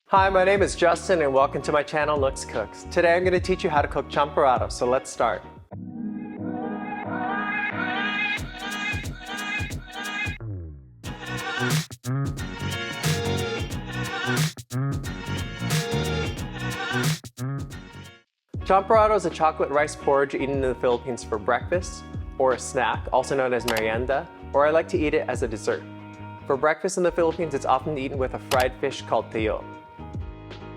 Hi, my name is Justin and welcome to my channel Looks Cooks. Today I'm going to teach you how to cook champorado, so let's start. Champorado is a chocolate rice porridge eaten in the Philippines for breakfast, or a snack, also known as meryenda, or I like to eat it as a dessert. For breakfast in the Philippines, it's often eaten with a fried fish called tuyo.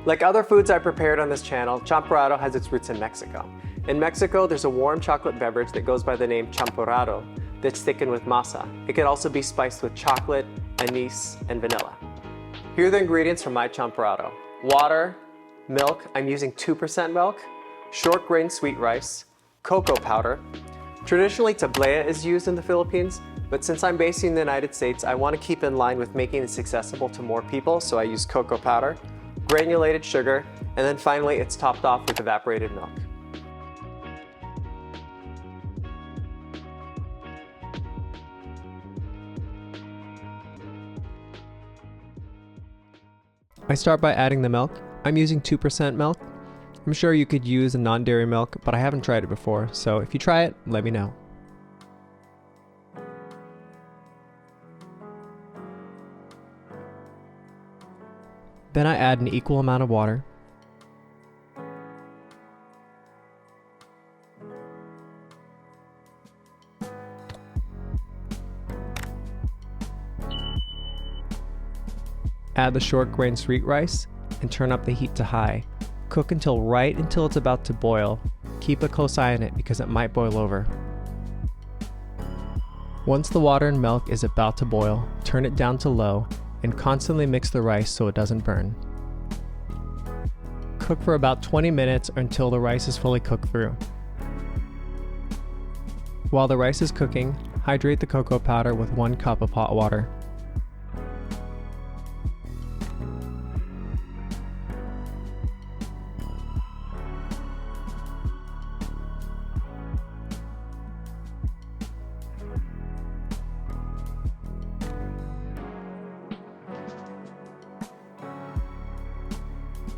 Like other foods I prepared on this channel, champorado has its roots in Mexico. In Mexico, there's a warm chocolate beverage that goes by the name champorado that's thickened with masa. It can also be spiced with chocolate, anise, and vanilla. Here are the ingredients for my champorado. Water, milk, I'm using 2% milk, short grain sweet rice, cocoa powder. Traditionally, tablea is used in the Philippines, but since I'm based in the United States, I want to keep in line with making this accessible to more people, so I use cocoa powder, granulated sugar, and then finally it's topped off with evaporated milk. I start by adding the milk. I'm using 2% milk. I'm sure you could use a non-dairy milk, but I haven't tried it before, so if you try it, let me know. Then I add an equal amount of water. Add the short grain sweet rice and turn up the heat to high. Cook until it's about to boil. Keep a close eye on it because it might boil over. Once the water and milk is about to boil, turn it down to low and constantly mix the rice so it doesn't burn. Cook for about 20 minutes or until the rice is fully cooked through. While the rice is cooking, hydrate the cocoa powder with 1 cup of hot water.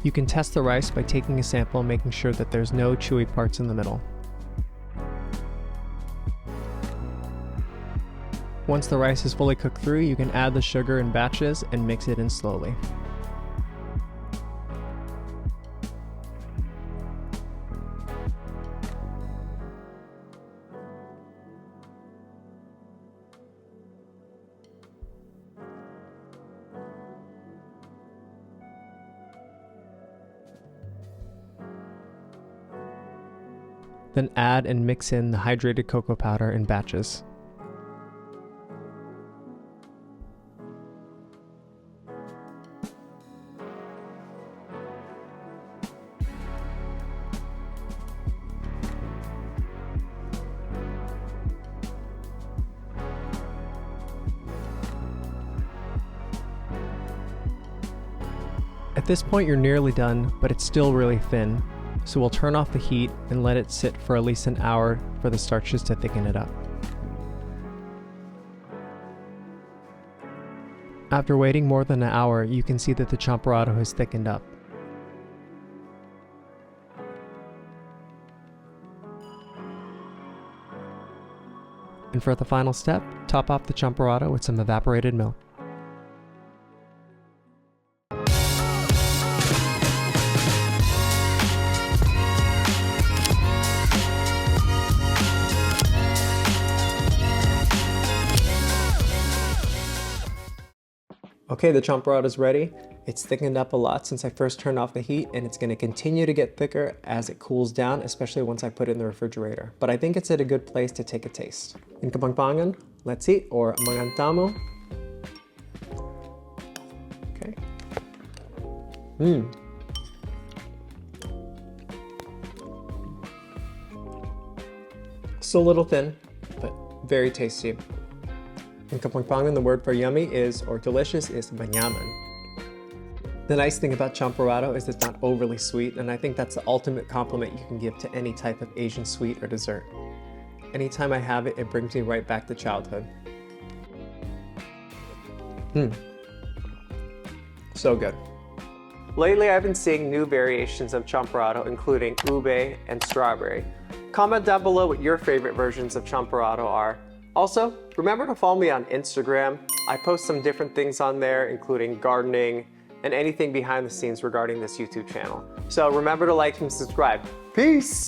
You can test the rice by taking a sample and making sure that there's no chewy parts in the middle. Once the rice is fully cooked through, you can add the sugar in batches and mix it in slowly. Then add and mix in the hydrated cocoa powder in batches. At this point you're nearly done, but it's still really thin. So we'll turn off the heat and let it sit for at least an hour for the starches to thicken it up. After waiting more than an hour, you can see that the champorado has thickened up. And for the final step, top off the champorado with some evaporated milk. Okay, the champorado is ready. It's thickened up a lot since I first turned off the heat, and it's going to continue to get thicker as it cools down, especially once I put it in the refrigerator. But I think it's at a good place to take a taste. In Kapampangan, let's eat, or Mangantamo. Okay. Still a little thin, but very tasty. In Kapampangan, the word for yummy is, or delicious, is banyaman. The nice thing about champorado is it's not overly sweet, and I think that's the ultimate compliment you can give to any type of Asian sweet or dessert. Anytime I have it, it brings me right back to childhood. So good. Lately, I've been seeing new variations of champorado, including ube and strawberry. Comment down below what your favorite versions of champorado are. Also, remember to follow me on Instagram. I post some different things on there, including gardening and anything behind the scenes regarding this YouTube channel. So remember to like and subscribe. Peace!